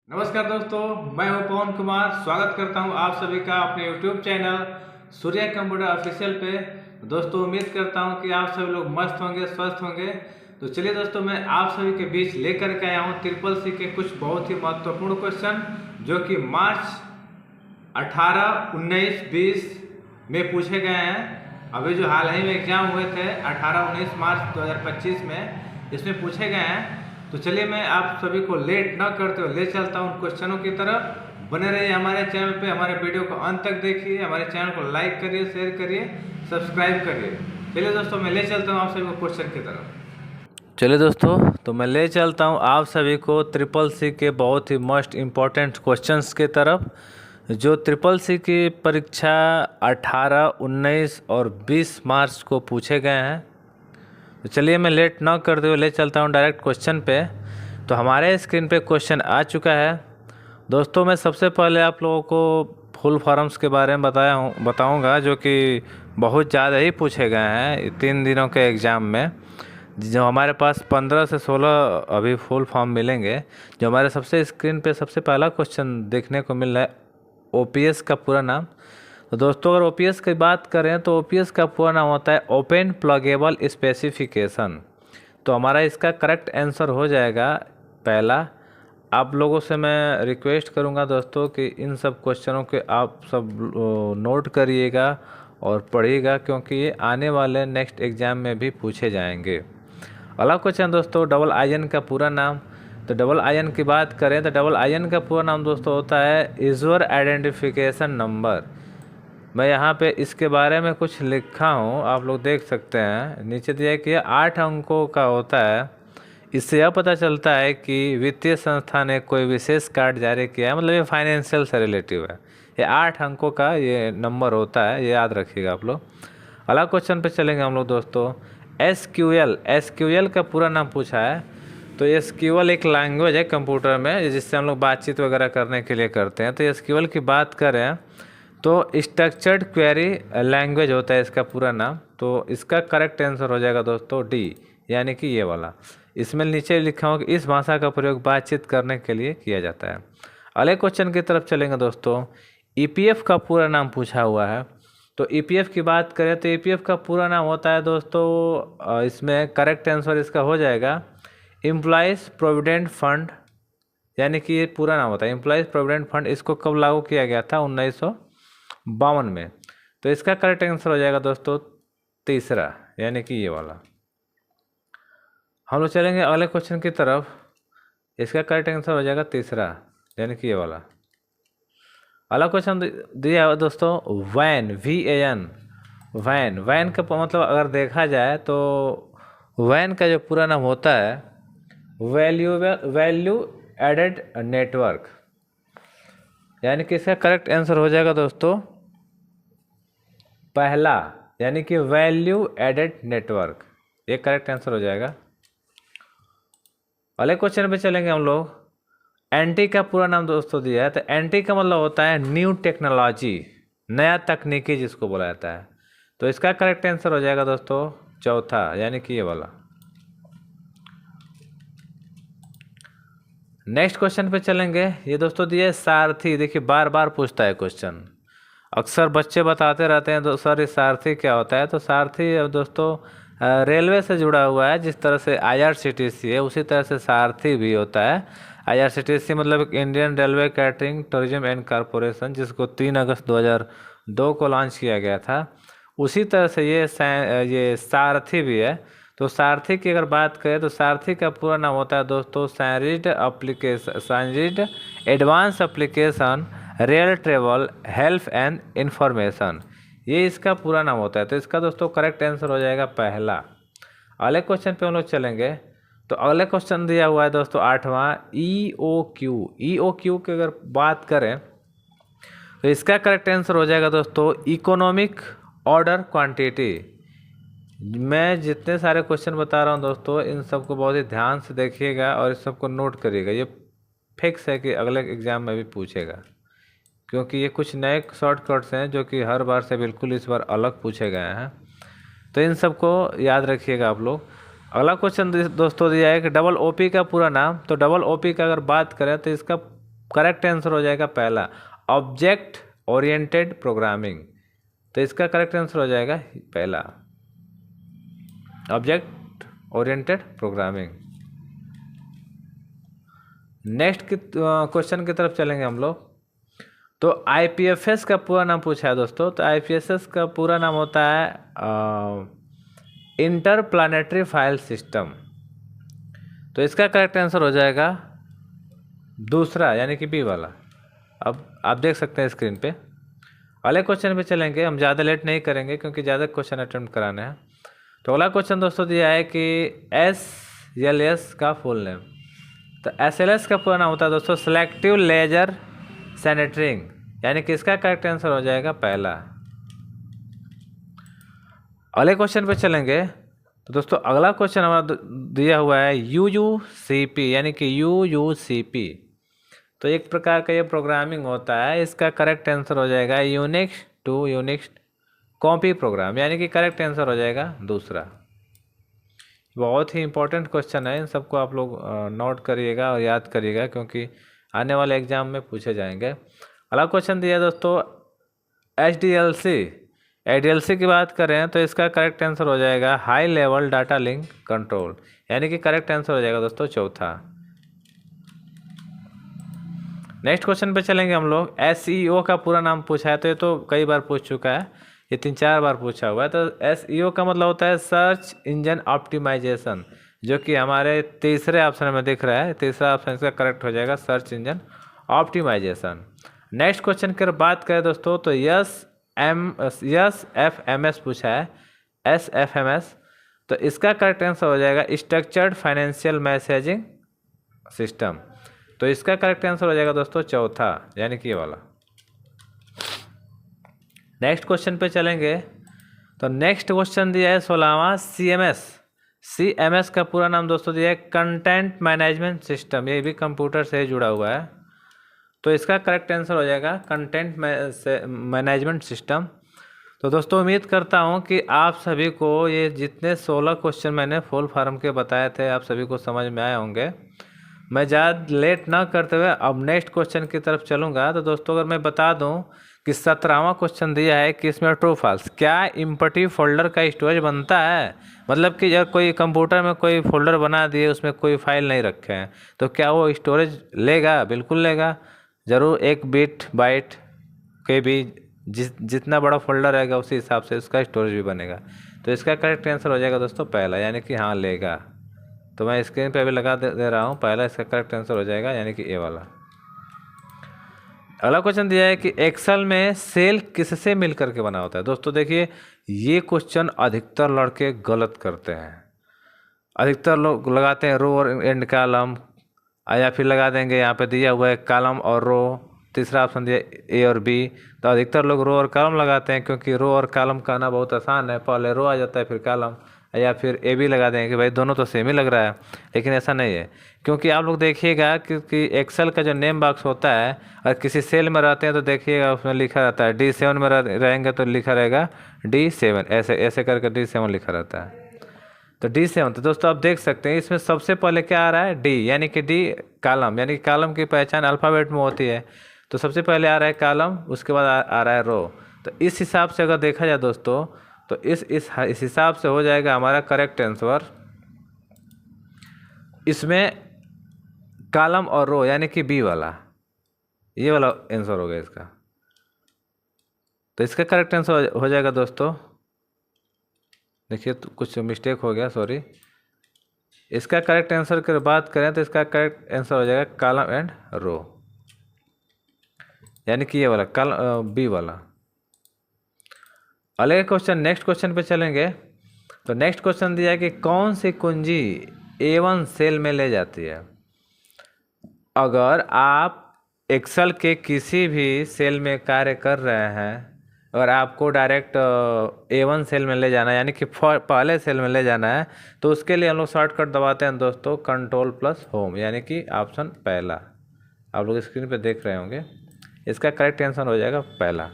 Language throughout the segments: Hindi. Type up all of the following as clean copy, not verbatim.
नमस्कार दोस्तों, मैं हूं पवन कुमार। स्वागत करता हूं आप सभी का अपने YouTube channel Surya computer official पे। दोस्तों उम्मीद करता हूं कि आप सभी लोग मस्त होंगे, स्वस्थ होंगे। तो चलिए दोस्तों, मैं आप सभी के बीच लेकर के आया हूं ट्रिपल सी के कुछ बहुत ही महत्वपूर्ण क्वेश्चन जो कि मार्च 18, 19, 20 में पूछे गए हैं। अभी जो हाल ही में एग्जाम हुए थे 18-19 मार्च 2025 में, इसमें पूछे गए हैं। तो चलिए मैं आप सभी को लेट न करते हुए ले चलता हूँ क्वेश्चनों की तरफ। बने रहिए हमारे चैनल पे, हमारे वीडियो को अंत तक देखिए, हमारे चैनल को लाइक करिए, शेयर करिए, सब्सक्राइब करिए। चलिए दोस्तों, मैं ले चलता हूँ आप सभी को क्वेश्चन की तरफ। चलिए दोस्तों, तो मैं ले चलता हूँ आप सभी को ट्रिपल सी के बहुत ही मोस्ट इम्पॉर्टेंट क्वेश्चंस की तरफ, जो ट्रिपल सी की परीक्षा 18, 19 और 20 मार्च को पूछे गए हैं। तो चलिए मैं लेट ना करते हुए ले चलता हूँ डायरेक्ट क्वेश्चन पे। तो हमारे स्क्रीन पे क्वेश्चन आ चुका है। दोस्तों मैं सबसे पहले आप लोगों को फुल फॉर्म्स के बारे में बताऊंगा जो कि बहुत ज़्यादा ही पूछे गए हैं 3 दिनों के एग्ज़ाम में। जो हमारे पास 15 से 16 अभी फुल फॉर्म मिलेंगे। जो हमारे सबसे स्क्रीन पे सबसे पहला क्वेश्चन देखने को मिल रहा है, ओपीएस का पूरा नाम। तो दोस्तों अगर ओपीएस की बात करें तो ओपीएस का पूरा नाम होता है ओपन प्लगेबल स्पेसिफिकेशन। तो हमारा इसका करेक्ट आंसर हो जाएगा पहला। आप लोगों से मैं रिक्वेस्ट करूंगा दोस्तों कि इन सब क्वेश्चनों के आप सब नोट करिएगा और पढ़िएगा, क्योंकि ये आने वाले नेक्स्ट एग्ज़ाम में भी पूछे जाएंगे। अगला क्वेश्चन दोस्तों, डबल आयन का पूरा नाम। तो डबल आयन की बात करें तो डबल आयन का पूरा नाम दोस्तों होता है यूजर आइडेंटिफिकेशन नंबर। मैं यहाँ पे इसके बारे में कुछ लिखा हूँ, आप लोग देख सकते हैं। नीचे दिया है कि यह 8 अंकों का होता है। इससे यह पता चलता है कि वित्तीय संस्था ने कोई विशेष कार्ड जारी किया है, मतलब ये फाइनेंशियल से रिलेटिव है। ये 8 अंकों का ये नंबर होता है, ये याद रखिएगा आप लोग। अगला क्वेश्चन पे चलेंगे हम लोग दोस्तों। एसक्यूएल का पूरा नाम पूछा है। तो एसक्यूएल एक लैंग्वेज है कंप्यूटर में, जिससे हम लोग बातचीत वगैरह करने के लिए करते हैं। तो एसक्यूएल की बात करें तो स्ट्रक्चर्ड क्वेरी लैंग्वेज होता है इसका पूरा नाम। तो इसका करेक्ट आंसर हो जाएगा दोस्तों डी, यानी कि ये वाला। इसमें नीचे लिखा हो कि इस भाषा का प्रयोग बातचीत करने के लिए किया जाता है। अगले क्वेश्चन की तरफ चलेंगे दोस्तों। ईपीएफ का पूरा नाम पूछा हुआ है। तो ईपीएफ की बात करें तो ईपीएफ का पूरा नाम होता है दोस्तों, इसमें करेक्ट आंसर इसका हो जाएगा एम्प्लॉयज़ प्रोविडेंट फंड, यानी कि ये पूरा नाम होता है एम्प्लॉयज़ प्रोविडेंट फंड। इसको कब लागू किया गया था? 1952 में। तो इसका करेक्ट आंसर हो जाएगा दोस्तों तीसरा, यानी कि ये वाला। हम लोग चलेंगे अगले क्वेश्चन की तरफ। इसका करेक्ट आंसर हो जाएगा तीसरा, यानी कि ये वाला। अगला क्वेश्चन दिया है दोस्तों वैन, VAN। वैन का मतलब अगर देखा जाए तो वैन का जो पूरा नाम होता है वैल्यू एडेड नेटवर्क, यानी कि इसका करेक्ट आंसर हो जाएगा दोस्तों पहला, यानी कि वैल्यू एडेड नेटवर्क। ये करेक्ट आंसर हो जाएगा। अगले क्वेश्चन पे चलेंगे हम लोग। एनटी का पूरा नाम दोस्तों दिया है। तो एनटी का मतलब होता है न्यू टेक्नोलॉजी, नया तकनीकी जिसको बोला जाता है। तो इसका करेक्ट आंसर हो जाएगा दोस्तों चौथा, यानी कि ये वाला। नेक्स्ट क्वेश्चन पे चलेंगे। ये दोस्तों दिया है सारथी। देखिए बार बार पूछता है क्वेश्चन, अक्सर बच्चे बताते रहते हैं तो सर ये सारथी क्या होता है। तो सारथी दोस्तों रेलवे से जुड़ा हुआ है। जिस तरह से IRCTC है उसी तरह से सारथी भी होता है। IRCTC मतलब Indian railway catering tourism and corporation, जिसको 3 अगस्त 2002 को लॉन्च किया गया था। उसी तरह से ये सारथी भी है। तो सारथी की अगर बात करें तो सारथी का पूरा नाम होता है दोस्तों सैंरिड advance application rail travel health and information, ये इसका पूरा नाम होता है। तो इसका दोस्तों करेक्ट आंसर हो जाएगा पहला। अगले क्वेश्चन पे हम लोग चलेंगे। तो अगले क्वेश्चन दिया हुआ है दोस्तों 8वां EOQ की अगर बात करें तो इसका करेक्ट आंसर हो जाएगा दोस्तों इकोनॉमिक ऑर्डर क्वांटिटी। मैं जितने सारे क्वेश्चन बता रहा हूँ दोस्तों, इन सबको बहुत ही ध्यान से देखिएगा और इस सबको नोट करिएगा। ये फिक्स है कि अगले एग्जाम में भी पूछेगा, क्योंकि ये कुछ नए शॉर्टकट्स हैं जो कि हर बार से बिल्कुल इस बार अलग पूछे गए हैं। तो इन सबको याद रखिएगा आप लोग। अगला क्वेश्चन दोस्तों दिया है कि डबल OP का पूरा नाम। तो डबल OP का अगर बात करें तो इसका करेक्ट आंसर हो जाएगा पहला, ऑब्जेक्ट ओरिएंटेड प्रोग्रामिंग। तो इसका करेक्ट आंसर हो जाएगा पहला, object oriented programming. Next question की तरफ चलेंगे हम लोग। तो आईपीएफएस का पूरा नाम पूछा है दोस्तों। तो आईपीएफएस का पूरा नाम होता है इंटर प्लानेटरी फाइल सिस्टम। तो इसका करेक्ट आंसर हो जाएगा दूसरा, यानी कि बी वाला। अब आप देख सकते हैं स्क्रीन पे। अगले क्वेश्चन पे चलेंगे, हम ज़्यादा लेट नहीं करेंगे क्योंकि ज़्यादा क्वेश्चन अटेम्प्ट कराने हैं। तो अगला क्वेश्चन दोस्तों दिया है कि SLS का फुल नेम। तो SLS का पूरा नाम होता है दोस्तों सिलेक्टिव लेजर सैनिटरिंग, यानी कि इसका करेक्ट आंसर हो जाएगा पहला। अगले क्वेश्चन पे चलेंगे। तो दोस्तों अगला क्वेश्चन हमारा दिया हुआ है UUCP, यानी कि UUCP। तो एक प्रकार का ये प्रोग्रामिंग होता है। इसका करेक्ट आंसर हो जाएगा Unix to Unix copy program, यानी कि करेक्ट आंसर हो जाएगा दूसरा। बहुत ही इंपॉर्टेंट क्वेश्चन है, इन सबको आप लोग नोट करिएगा और याद करिएगा क्योंकि आने वाले एग्जाम में पूछे जाएंगे। अगला क्वेश्चन दिया दोस्तों ADLC की बात करें तो इसका करेक्ट आंसर हो जाएगा high level data link control, यानी कि करेक्ट आंसर हो जाएगा दोस्तों चौथा। नेक्स्ट क्वेश्चन पे चलेंगे हम लोग। SEO का पूरा नाम पूछा है, तो ये तो कई बार पूछ चुका है, ये 3-4 बार पूछा हुआ है। तो SEO का मतलब होता है सर्च इंजन ऑप्टिमाइजेशन, जो कि हमारे तीसरे ऑप्शन में दिख रहा है। तीसरा ऑप्शन इसका करेक्ट हो जाएगा search engine optimisation. Next question की बात करें दोस्तों तो SFMS पूछा है, SFMS। तो इसका करेक्ट आंसर हो जाएगा स्ट्रक्चर्ड फाइनेंशियल मैसेजिंग सिस्टम। तो इसका करेक्ट आंसर हो जाएगा दोस्तों चौथा, यानी कि ये वाला। नेक्स्ट क्वेश्चन पे चलेंगे। तो नेक्स्ट क्वेश्चन दिया है 16वां CMS का पूरा नाम दोस्तों दिया है कंटेंट मैनेजमेंट सिस्टम। ये भी कंप्यूटर से जुड़ा हुआ है। तो इसका करेक्ट आंसर हो जाएगा कंटेंट मैनेजमेंट सिस्टम। तो दोस्तों उम्मीद करता हूँ कि आप सभी को ये जितने 16 क्वेश्चन मैंने फुल फॉर्म के बताए थे आप सभी को समझ में आए होंगे। मैं ज़्यादा लेट ना करते हुए अब नेक्स्ट क्वेश्चन की तरफ चलूँगा। तो दोस्तों अगर मैं बता दूँ कि 17वां क्वेश्चन दिया है कि इसमें ट्रू फॉल्स, क्या एम्प्टी फोल्डर का स्टोरेज बनता है? मतलब कि अगर कोई कंप्यूटर में कोई फोल्डर बना दिए उसमें कोई फाइल नहीं रखे हैं तो क्या वो स्टोरेज लेगा? बिल्कुल लेगा, ज़रूर। 1 बिट बाइट के भी जितना बड़ा फोल्डर रहेगा उसी हिसाब से उसका स्टोरेज भी बनेगा। तो इसका करेक्ट आंसर हो जाएगा दोस्तों पहला, यानी कि हाँ लेगा। तो मैं स्क्रीन पे अभी लगा दे रहा हूँ, पहला इसका करेक्ट आंसर हो जाएगा, यानी कि ए वाला। अगला क्वेश्चन दिया है कि एक्सेल में सेल किससे मिल करके बना होता है? दोस्तों देखिए ये क्वेश्चन अधिकतर लड़के गलत करते हैं। अधिकतर लोग लगाते हैं रो और एंड कॉलम, या फिर लगा देंगे यहाँ पे दिया हुआ है कॉलम और रो, तीसरा ऑप्शन दिया ए और बी। तो अधिकतर लोग रो और कॉलम लगाते हैं क्योंकि रो और कॉलम कहना बहुत आसान है, पहले रो आ जाता है फिर कॉलम, या फिर ए बी लगा देंगे कि भाई दोनों तो सेम ही लग रहा है। लेकिन ऐसा नहीं है, क्योंकि आप लोग देखिएगा कि एक्सेल का जो नेम बॉक्स होता है और किसी सेल में रहते हैं तो देखिएगा उसमें लिखा रहता है D7 में रहेंगे तो लिखा रहेगा D7, ऐसे ऐसे करके D7 लिखा रहता है। तो D7, तो दोस्तों आप देख सकते हैं इसमें सबसे पहले क्या आ रहा है D, यानी कि D कॉलम, यानी कि कॉलम की पहचान अल्फ़ाबेट में होती है। तो सबसे पहले आ रहा है कॉलम, उसके बाद आ रहा है रो। तो इस हिसाब से अगर देखा जाए दोस्तों तो इस हिसाब से हो जाएगा हमारा करेक्ट आंसर इसमें कॉलम और रो, यानी कि बी वाला, ये वाला आंसर हो गया इसका। तो इसका करेक्ट आंसर हो जाएगा दोस्तों, देखिए तो कुछ मिस्टेक हो गया, सॉरी। इसका करेक्ट आंसर की बात करें तो इसका करेक्ट आंसर हो जाएगा कॉलम एंड रो, यानी कि ये वाला बी वाला। अगले क्वेश्चन, नेक्स्ट क्वेश्चन पे चलेंगे। तो नेक्स्ट क्वेश्चन दिया है कि कौन सी कुंजी A1 सेल में ले जाती है? अगर आप एक्सेल के किसी भी सेल में कार्य कर रहे हैं, अगर आपको डायरेक्ट A1 सेल में ले जाना है, यानी कि पहले सेल में ले जाना है, तो उसके लिए हम लोग शॉर्टकट दबाते हैं दोस्तों Ctrl+Home, यानी कि ऑप्शन पहला। आप लोग स्क्रीन पे देख रहे होंगे, इसका करेक्ट आंसर हो जाएगा पहला।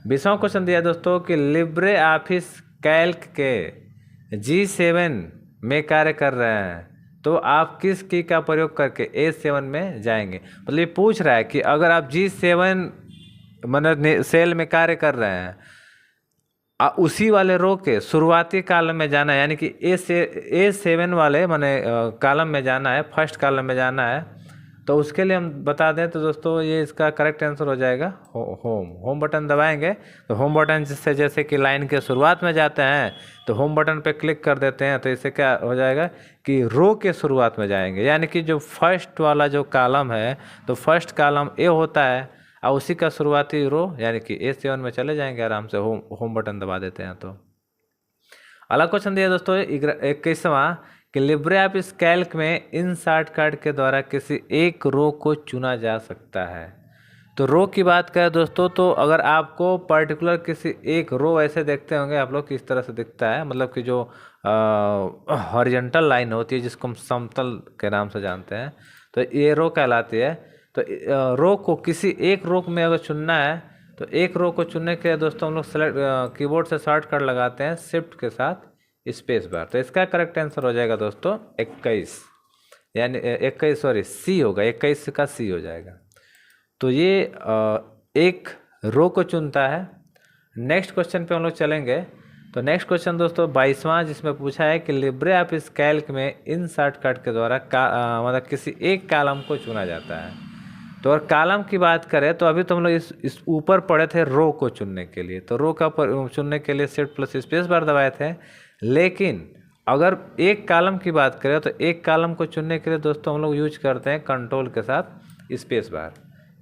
20वां क्वेश्चन दिया दोस्तों कि लिब्रे ऑफिस कैल्क के G7 में कार्य कर रहे हैं तो आप किस की का प्रयोग करके A7 में जाएंगे। मतलब ये पूछ रहा है कि अगर आप G7 मतलब सेल में कार्य कर रहे हैं, उसी वाले रो के शुरुआती कॉलम में जाना है, यानी कि A7 वाले माने कॉलम में जाना है, फर्स्ट कॉलम में जाना है। तो उसके लिए हम बता दें तो दोस्तों ये इसका करेक्ट आंसर हो जाएगा होम बटन दबाएंगे तो होम बटन से जैसे कि लाइन के शुरुआत में जाते हैं तो होम बटन पे क्लिक कर देते हैं, तो इससे क्या हो जाएगा कि रो के शुरुआत में जाएंगे, यानी कि जो फर्स्ट वाला जो कॉलम है तो फर्स्ट कॉलम ए होता है और उसी का शुरुआती रो यानी कि A7 में चले जाएंगे आराम से। होम बटन दबा देते हैं। तो अगला क्वेश्चन दिया दोस्तों 21वां कि लिब्रे ऑफिस कैल्क में इंसर्ट कार्ड के द्वारा किसी एक रो को चुना जा सकता है। तो रो की बात करें दोस्तों, तो अगर आपको पर्टिकुलर किसी एक रो ऐसे देखते होंगे आप लोग किस तरह से दिखता है, मतलब कि जो हॉरिजॉन्टल लाइन होती है जिसको हम समतल के नाम से जानते हैं, तो ये रो कहलाती है। तो रो को किसी एक रो में अगर चुनना है तो एक रो को चुनने के लिए दोस्तों हम लोग सेलेक्ट कीबोर्ड से शॉर्टकट लगाते हैं शिफ्ट के साथ स्पेस बार। तो इसका करेक्ट आंसर हो जाएगा दोस्तों 21, यानी 21 सॉरी सी होगा, 21 का सी हो जाएगा। तो ये एक रो को चुनता है। नेक्स्ट क्वेश्चन पे हम लोग चलेंगे। तो नेक्स्ट क्वेश्चन दोस्तों 22वां, जिसमें पूछा है कि लिब्रे ऑफिस कैल्क में इंसर्ट कार्ड के द्वारा मतलब किसी एक कॉलम को चुना जाता है। तो और कॉलम की बात करें तो अभी तो हम लोग इस ऊपर पढ़े थे रो को चुनने के लिए, तो रो का चुनने के लिए शिफ्ट प्लस स्पेस बार दबाए थे। लेकिन अगर एक कॉलम की बात करें तो एक कॉलम को चुनने के लिए दोस्तों हम लोग यूज करते हैं कंट्रोल के साथ स्पेस बार।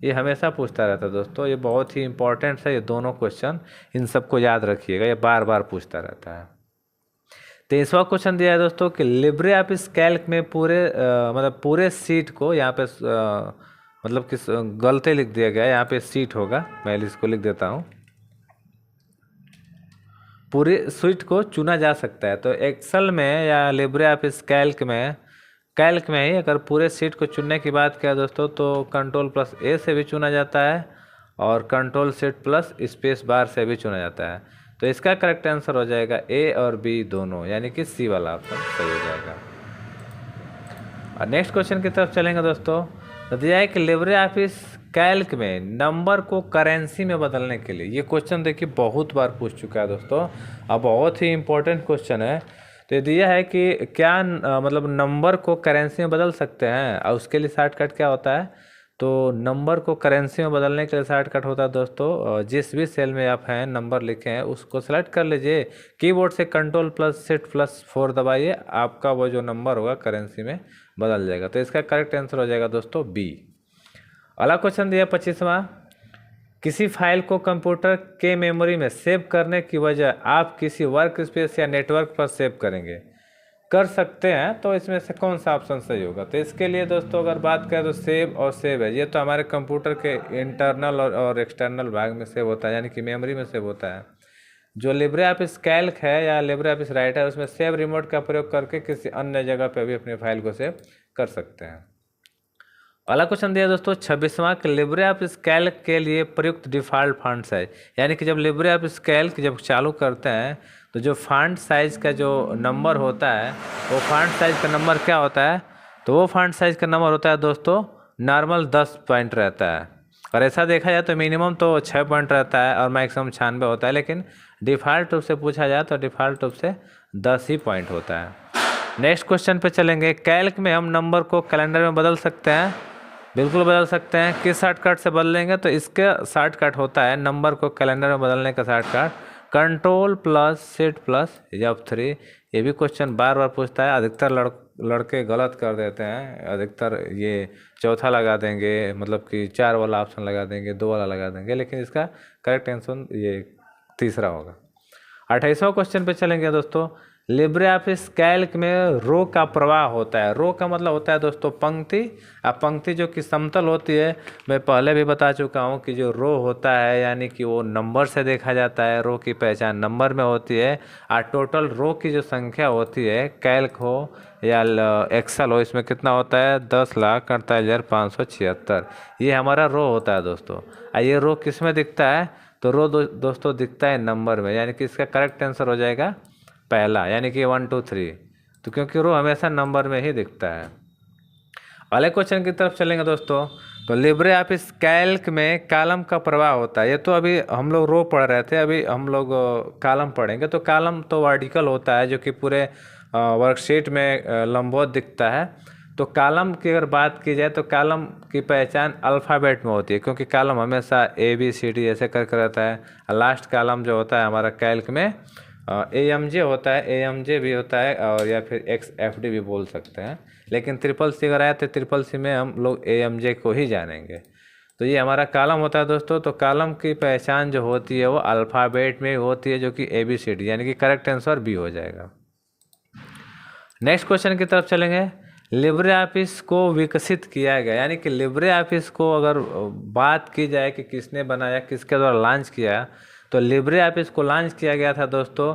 ये हमेशा पूछता रहता है दोस्तों, ये बहुत ही इंपॉर्टेंट है ये दोनों क्वेश्चन, इन सबको याद रखिएगा, ये बार बार पूछता रहता है। 23वां क्वेश्चन दिया है दोस्तों कि लिब्रे ऑफिस कैल्क में मतलब पूरे सीट को यहाँ पे मतलब किस गलती लिख दिया गया है, यहाँ पे सीट होगा, मैं इसको लिख देता हूँ, पूरे सीट को चुना जा सकता है। तो एक्सेल में या लिब्रे ऑफिस कैल्क में ही अगर पूरे सीट को चुनने की बात करें दोस्तों तो कंट्रोल प्लस ए से भी चुना जाता है और control shift plus space bar से भी चुना जाता है। तो इसका करेक्ट आंसर हो जाएगा ए और बी दोनों, यानी कि सी वाला ऑप्शन सही हो जाएगा। और नेक्स्ट क्वेश्चन की तरफ चलेंगे दोस्तों। तो दिया है कि लिब्रे ऑफिस कैल्क में नंबर को करेंसी में बदलने के लिए, ये क्वेश्चन देखिए बहुत बार पूछ चुका है दोस्तों, अब बहुत ही इंपॉर्टेंट क्वेश्चन है। तो ये दिया है कि क्या मतलब नंबर को करेंसी में बदल सकते हैं और उसके लिए शॉर्टकट क्या होता है। तो नंबर को करेंसी में बदलने के लिए शॉर्टकट होता है दोस्तों, जिस भी सेल में आप हैं नंबर लिखे हैं उसको सेलेक्ट कर लीजिए, कीबोर्ड से कंट्रोल प्लस शिफ्ट प्लस 4 दबाइए, आपका वो जो नंबर होगा करेंसी में बदल जाएगा। तो इसका करेक्ट आंसर हो जाएगा दोस्तों बी। अगला क्वेश्चन दिया 25वां, किसी फाइल को कंप्यूटर के मेमोरी में सेव करने की वजह आप किसी वर्क स्पेस या नेटवर्क पर सेव कर सकते हैं, तो इसमें से कौन सा ऑप्शन सही होगा। तो इसके लिए दोस्तों अगर बात करें तो सेव और सेव है, ये तो हमारे कंप्यूटर के इंटरनल और एक्सटर्नल भाग में सेव होता है, यानी कि मेमोरी में सेव होता है। जो लिब्रे ऑफिस कैल्क है या लिब्रे ऑफिस राइटर उसमें सेव रिमोट का प्रयोग करके किसी अन्य जगह पर भी अपनी फाइल को सेव कर सकते हैं। अगला क्वेश्चन दिया दोस्तों 26वां कि लिब्रे ऑफिस कैल्क के लिए प्रयुक्त डिफ़ॉल्ट फॉन्ट साइज, यानी कि जब लिब्रे ऑफिस कैल्क जब चालू करते हैं तो जो फॉन्ट साइज़ का जो नंबर होता है वो फॉन्ट साइज़ का नंबर क्या होता है। तो वो फॉन्ट साइज़ का नंबर होता है दोस्तों नॉर्मल 10 पॉइंट रहता है, और ऐसा देखा जाए तो मिनिमम तो 6 पॉइंट रहता है और मैक्सिमम 96 होता है, लेकिन डिफ़ॉल्ट रूप से पूछा जाए तो डिफ़ॉल्ट रूप से 10 ही पॉइंट होता है। नेक्स्ट क्वेश्चन पे चलेंगे। कैल्क में हम नंबर को कैलेंडर में बदल सकते हैं, बिल्कुल बदल सकते हैं। किस शॉर्टकट से बदलेंगे, तो इसके शॉर्टकट होता है नंबर को कैलेंडर में बदलने का shortcut control plus shift plus F3। ये भी क्वेश्चन बार बार पूछता है, अधिकतर लड़के गलत कर देते हैं, अधिकतर ये चौथा लगा देंगे, मतलब कि 4 वाला ऑप्शन लगा देंगे, 2 वाला लगा देंगे, लेकिन इसका करेक्ट आंसर ये तीसरा होगा। 28वां क्वेश्चन पे चलेंगे दोस्तों। लिब्रे ऑफिस कैल्क में रो का प्रवाह होता है, रो का मतलब होता है दोस्तों पंक्ति, अब पंक्ति जो कि समतल होती है, मैं पहले भी बता चुका हूँ कि जो रो होता है यानी कि वो नंबर से देखा जाता है, रो की पहचान नंबर में होती है, और टोटल रो की जो संख्या होती है कैल्क हो या एक्सेल हो इसमें कितना होता है 10,48,576, ये हमारा रो होता है दोस्तों। ये रो किस में दिखता है, तो रो दोस्तों दिखता है नंबर में, यानी कि इसका करेक्ट आंसर हो जाएगा पहला, यानी कि 1 2 3। तो क्योंकि रो हमेशा नंबर में ही दिखता है। अगले क्वेश्चन की तरफ चलेंगे दोस्तों। तो लिब्रे ऑफिस कैल्क में कॉलम का प्रवाह होता है। ये तो अभी हम लोग रो पढ़ रहे थे, अभी हम लोग कॉलम पढ़ेंगे। तो कॉलम तो वर्टिकल होता है जो कि पूरे वर्कशीट में लंबवत दिखता है। तो कॉलम की अगर बात की जाए तो कॉलम की पहचान अल्फ़ाबेट में होती है, क्योंकि कॉलम हमेशा ABCD ऐसे करके रहता है। लास्ट कॉलम जो होता है हमारा कैल्क में AMJ होता है, AMJ भी होता है, और या फिर XFD भी बोल सकते हैं। लेकिन CCC अगर आया तो CCC में हम लोग AMJ को ही जानेंगे। तो ये हमारा कॉलम होता है दोस्तों। तो कॉलम की पहचान जो होती है वो अल्फ़ाबेट में होती है, जो कि ABCD, यानी कि करेक्ट आंसर B हो जाएगा। नेक्स्ट क्वेश्चन की तरफ चलेंगे। लिब्रे ऑफिस को विकसित किया गया, यानी कि लिब्रे ऑफिस को अगर बात की जाए कि किसने बनाया, किसके द्वारा लॉन्च किया, तो लिब्रे ऑफिस को लॉन्च किया गया था दोस्तों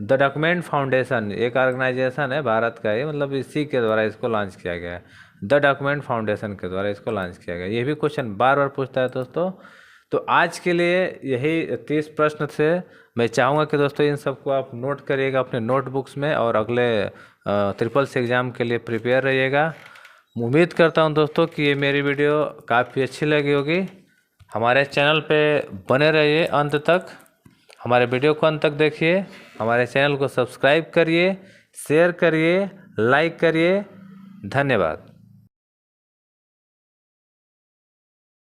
द डॉक्यूमेंट फाउंडेशन, एक ऑर्गेनाइजेशन है भारत का, ये मतलब इसी के द्वारा इसको लॉन्च किया गया है। द डॉक्यूमेंट फाउंडेशन के द्वारा इसको लॉन्च किया गया। ये भी क्वेश्चन बार बार पूछता है दोस्तों। तो आज के लिए यही 30 प्रश्न थे। मैं चाहूँगा कि दोस्तों इन सबको आप नोट करिएगा अपने नोटबुक्स में, और अगले CCC एग्ज़ाम के लिए प्रिपेयर रहिएगा। उम्मीद करता हूं दोस्तों कि ये मेरी वीडियो काफ़ी अच्छी लगी होगी। हमारे चैनल पे बने रहिए अंत तक, हमारे वीडियो को अंत तक देखिए, हमारे चैनल को सब्सक्राइब करिए, शेयर करिए, लाइक करिए। धन्यवाद।